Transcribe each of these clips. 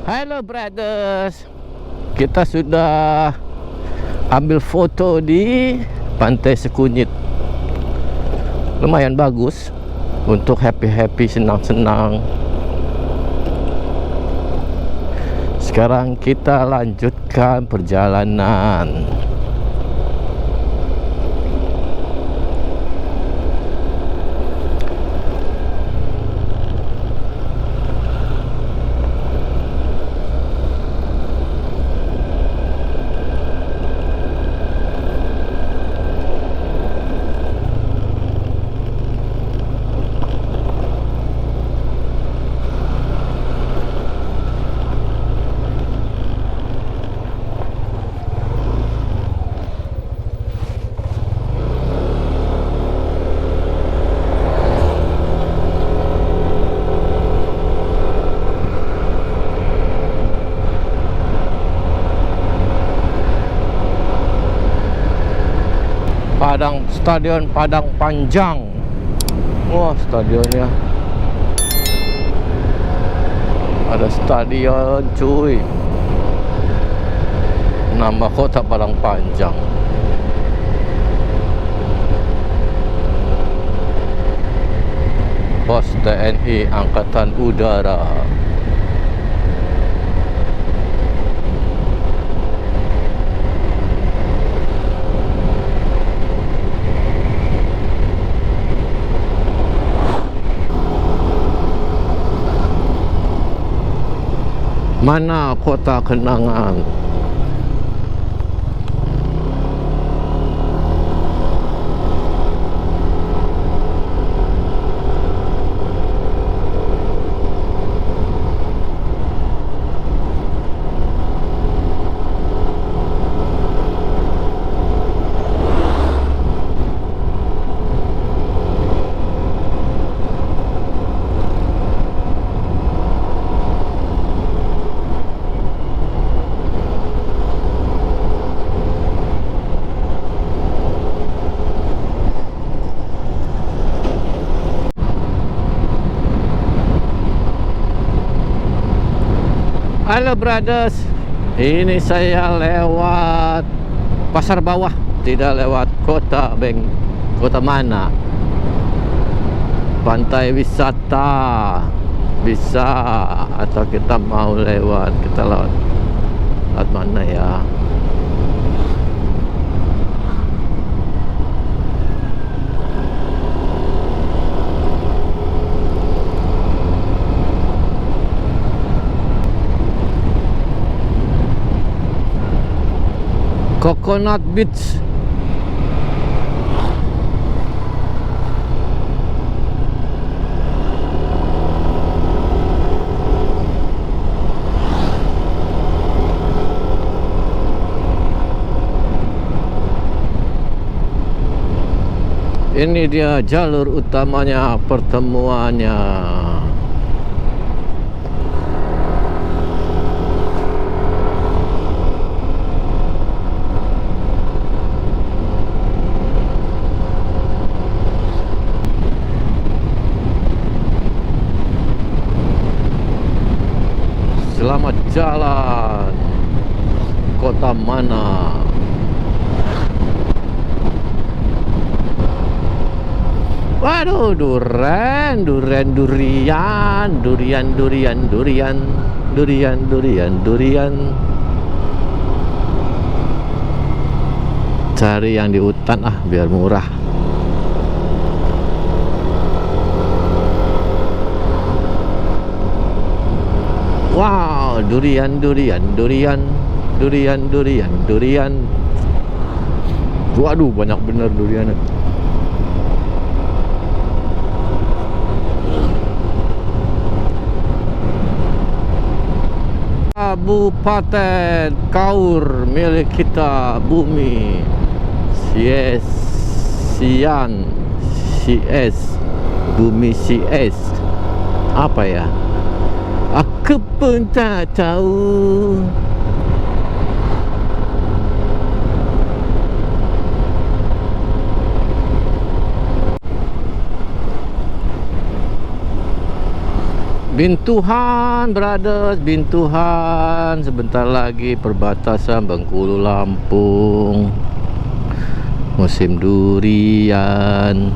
Halo brothers, kita sudah ambil foto di Pantai Sekunyit. Lumayan bagus untuk happy-happy, senang-senang. Sekarang kita lanjutkan perjalanan. Stadion Padang Panjang. Wah, stadionnya. Ada stadion, cuy. Nama kota Padang Panjang. Pos TNI Angkatan Udara. Mana kota kenangan? Halo brothers, ini saya lewat Pasar Bawah, tidak lewat kota kota mana? Pantai wisata bisa, atau kita mau lewat, kita lewat mana ya? Coconut Beach. Ini dia jalur utamanya, pertemuannya. Selamat jalan. Kota mana? Waduh, durian. Cari yang di hutan biar murah. Wow, durian. Waduh, banyak bener duriannya. Kabupaten Kaur milik kita, bumi bumi CS. Apa ya? Aku pun tak tahu. Bintuhan brothers, Bintuhan. Sebentar lagi perbatasan Bengkulu Lampung. Musim durian.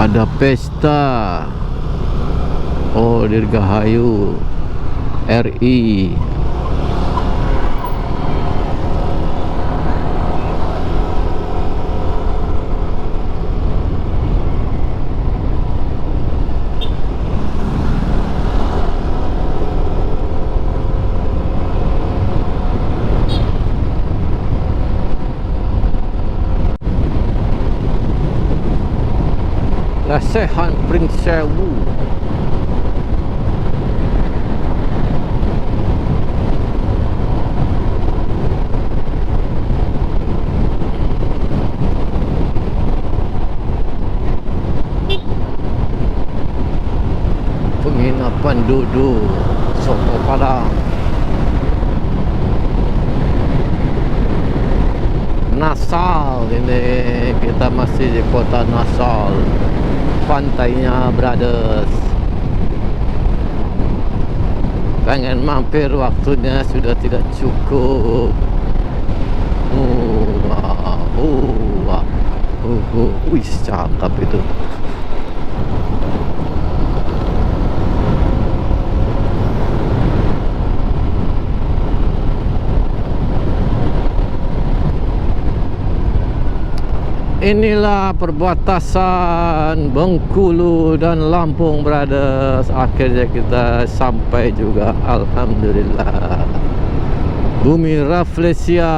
Ada pesta. Oh, Dirgahayu RI. Lesehan Prince Sewu. Penginapan duduk soto Padang. Nassau, ini kita masih di kota Nassau. Pantainya brothers. Pengen mampir, waktunya sudah tidak cukup. Wih, cakep itu. Inilah perbatasan Bengkulu dan Lampung brothers. Akhirnya kita sampai juga, alhamdulillah. Bumi Rafflesia.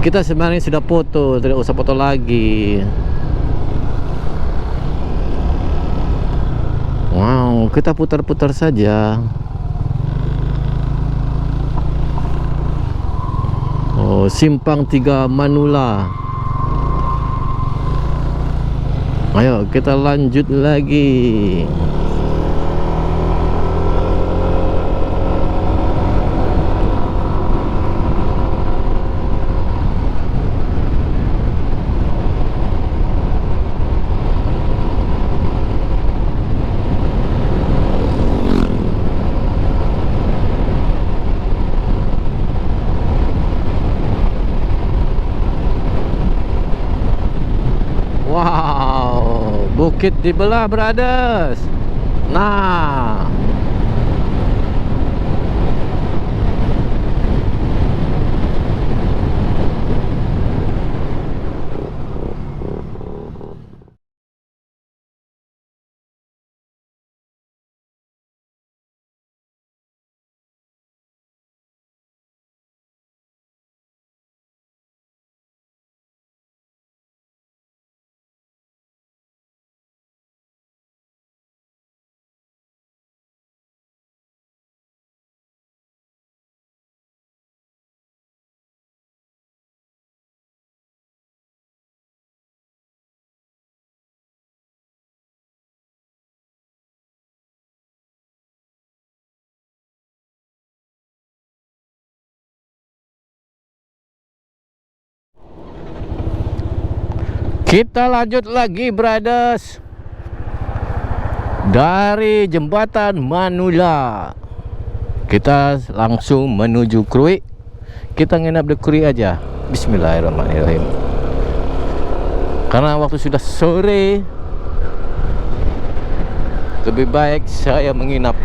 Kita sebenarnya sudah foto, tidak usah foto lagi. Wow, kita putar-putar saja. Oh, Simpang 3 Manula. Ayo kita lanjut lagi. Wow, bukit dibelah brothers. Nah, kita lanjut lagi brothers. Dari jembatan Manula kita langsung menuju Krui. Kita nginap di Krui aja. Bismillahirrahmanirrahim. Karena waktu sudah sore, lebih baik saya menginap.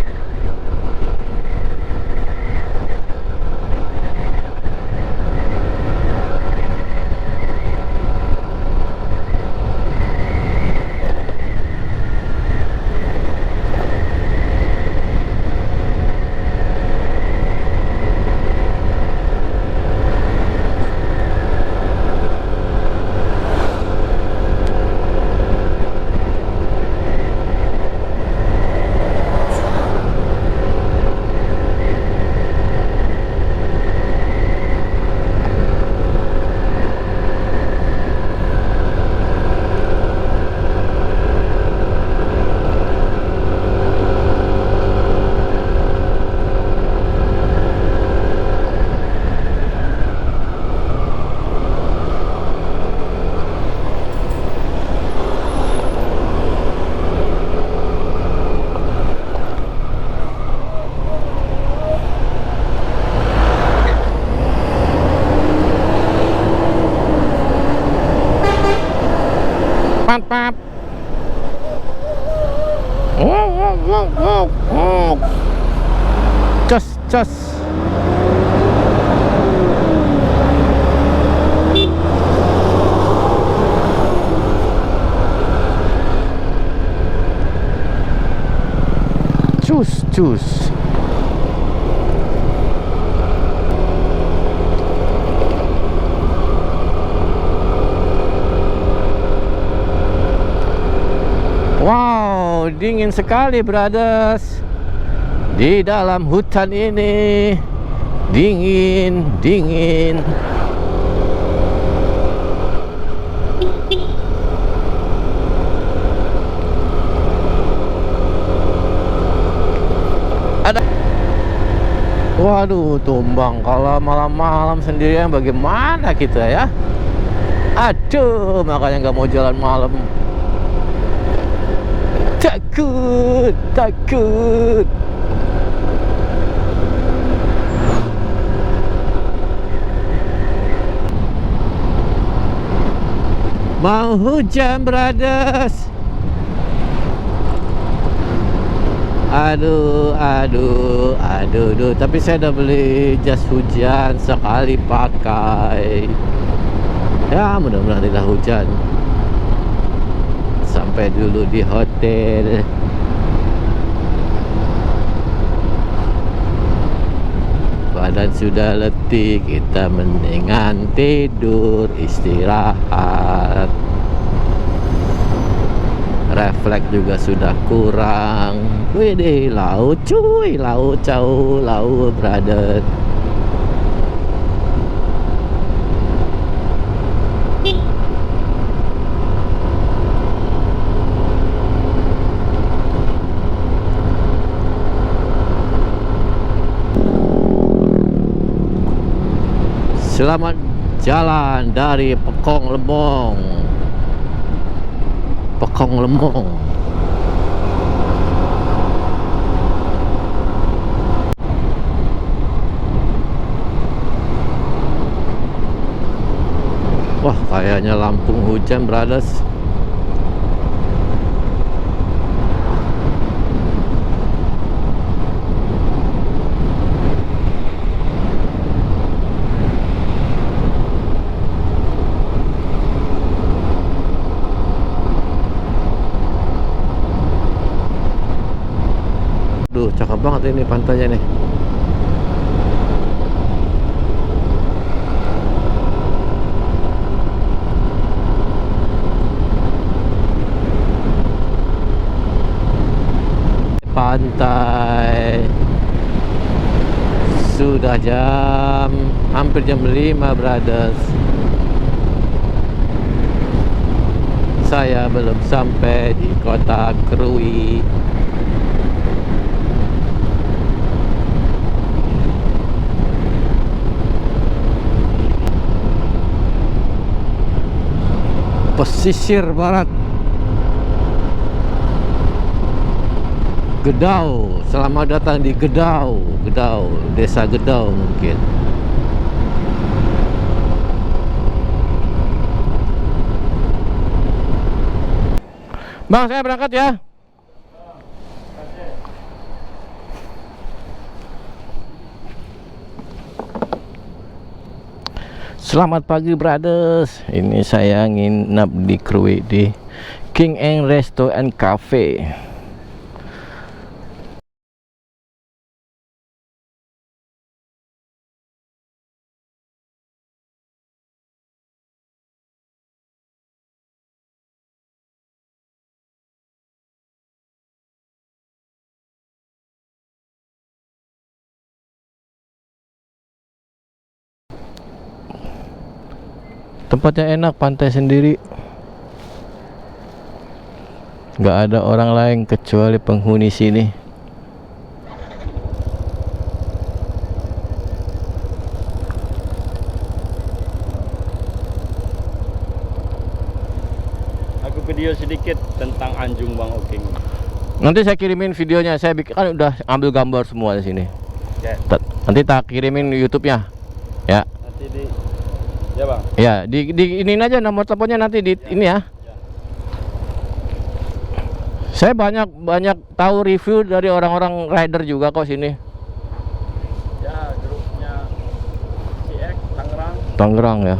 Mantap. Oh. Cos. Cus. Wow, dingin sekali, brothers. Di dalam hutan ini dingin. Ada. Waduh, tumbang kalau malam-malam sendirian bagaimana kita ya? Aduh, makanya nggak mau jalan malam. Takut. Mau hujan, brothers. Aduh. Tapi saya udah beli jas hujan sekali pakai. Ya, mudah-mudahan tidak hujan. Sampai dulu di hotel. Badan sudah letih, kita mendingan tidur, istirahat. Refleks juga sudah kurang. Widih, laut cuy, laut jauh, laut brother. Selamat jalan dari Pekong Lemong. Wah, kayaknya Lampung hujan, brothers. Duh, cakep banget ini pantainya nih. Pantai. Sudah hampir jam 5, brothers. Saya belum sampai di kota Krui. Pesisir barat Gedau. Selamat datang di Gedau, desa Gedau mungkin. Bang, saya berangkat ya. Selamat pagi, brothers. Ini saya nginap di Krui di King Eng Resto and Cafe. Tempatnya enak, pantai sendiri. Nggak ada orang lain kecuali penghuni sini. Aku video sedikit tentang Anjung Bang Oking. Nanti saya kirimin videonya. Saya kan udah ambil gambar semua di sini. Ya. Nanti tak kirimin YouTube-nya. Ya. Nanti di ya Bang. Ya, di ini aja nomor teleponnya nanti di ini ya. Saya banyak tahu review dari orang-orang rider juga kok sini. Ya, grupnya CX Tangerang. Tangerang ya.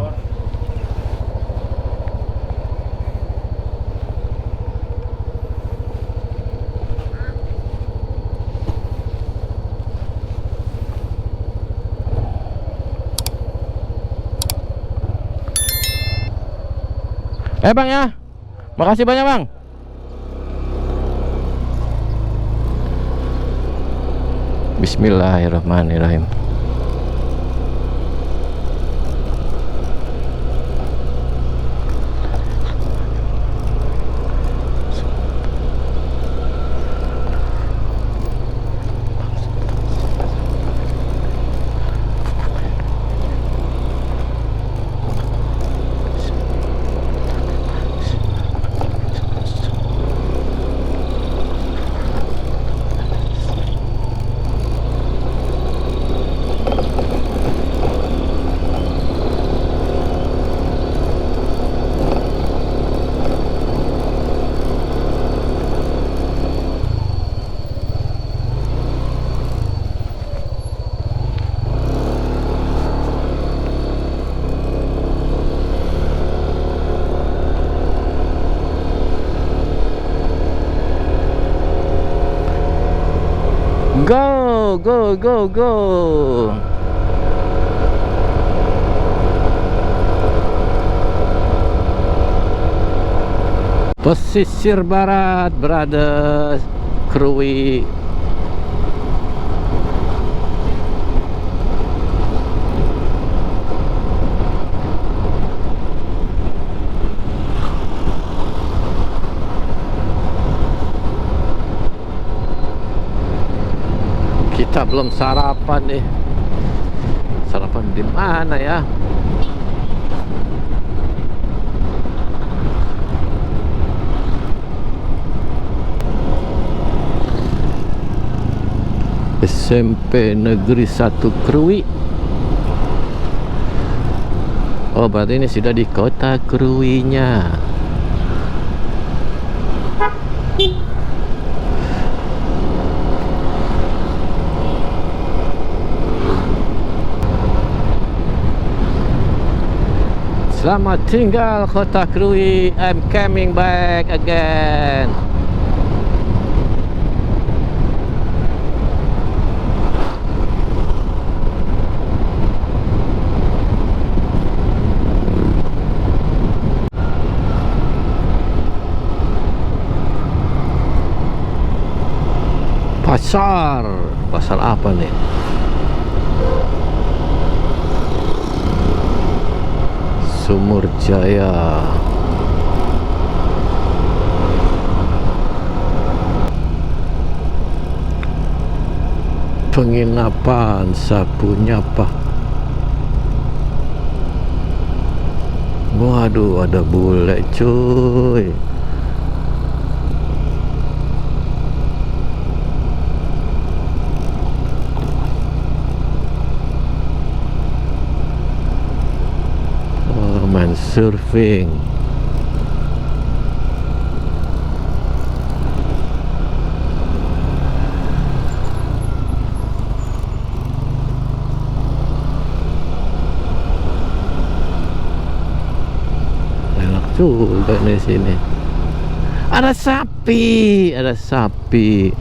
Bang ya, makasih banyak bang. Bismillahirrahmanirrahim. Go, go, go, go. Pesisir barat, brothers. Krui. Kita belum sarapan nih. Sarapan di mana ya? SMP Negeri 1 Krui. Oh, berarti ini sudah di kota Kruinya. Selamat tinggal kota Krui. I'm coming back again. Pasar apa nih? Sumur Jaya. Penginapan Sapu Nyapa. Waduh, ada bule cuy. Main surfing. Enak juga di sini. Ada sapi, ada sapi.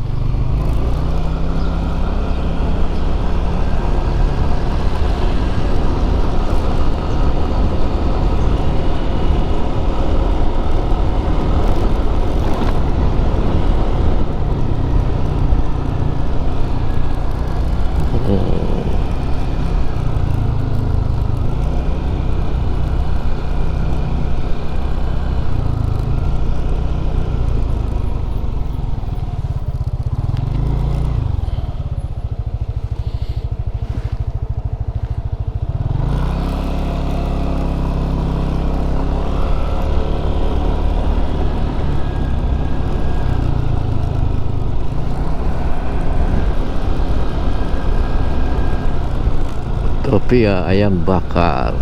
Topia ayam bakar.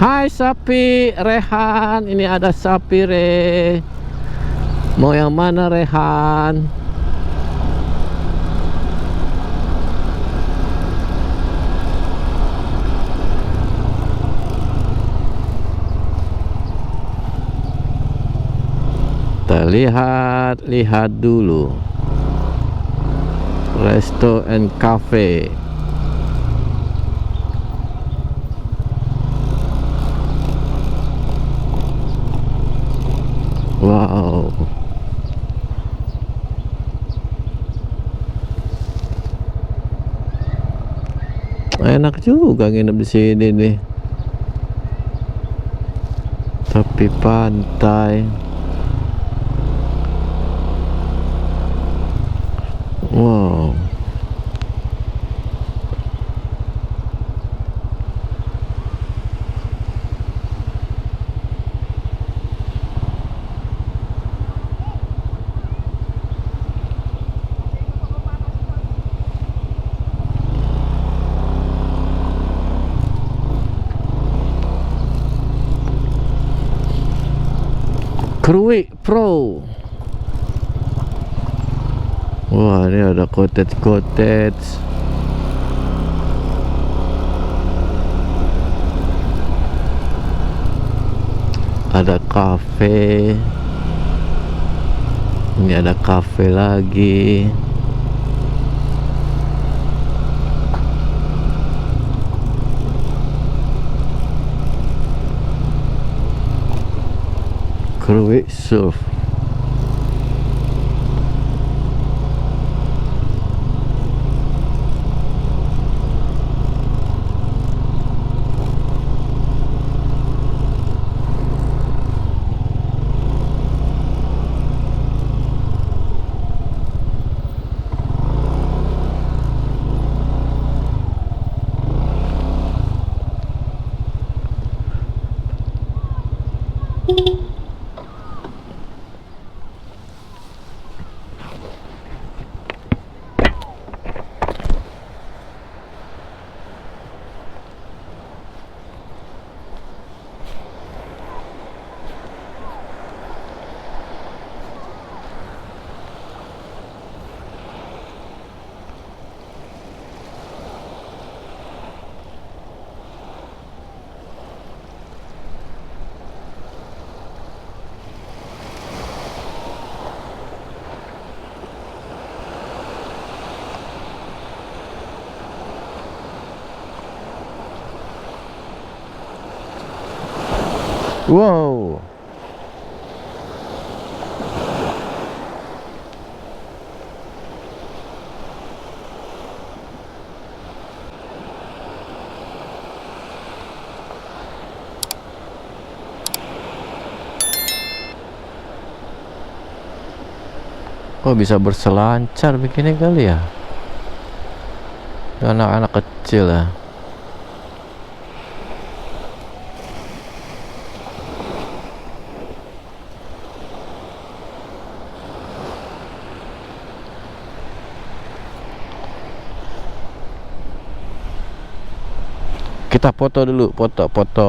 Hai sapi Rehan, ini ada sapi Re. Mau yang mana Rehan? Kita lihat dulu. Resto and Cafe. Wow. Enak juga nginep di sini nih. Tepi pantai. Wow. Krui Pro. Wah, ini ada cottage. Ada cafe. Ini ada cafe lagi. Krui Surf. Wow. Oh, bisa berselancar begini kali ya? Anak-anak kecil ya. Kita foto dulu, foto.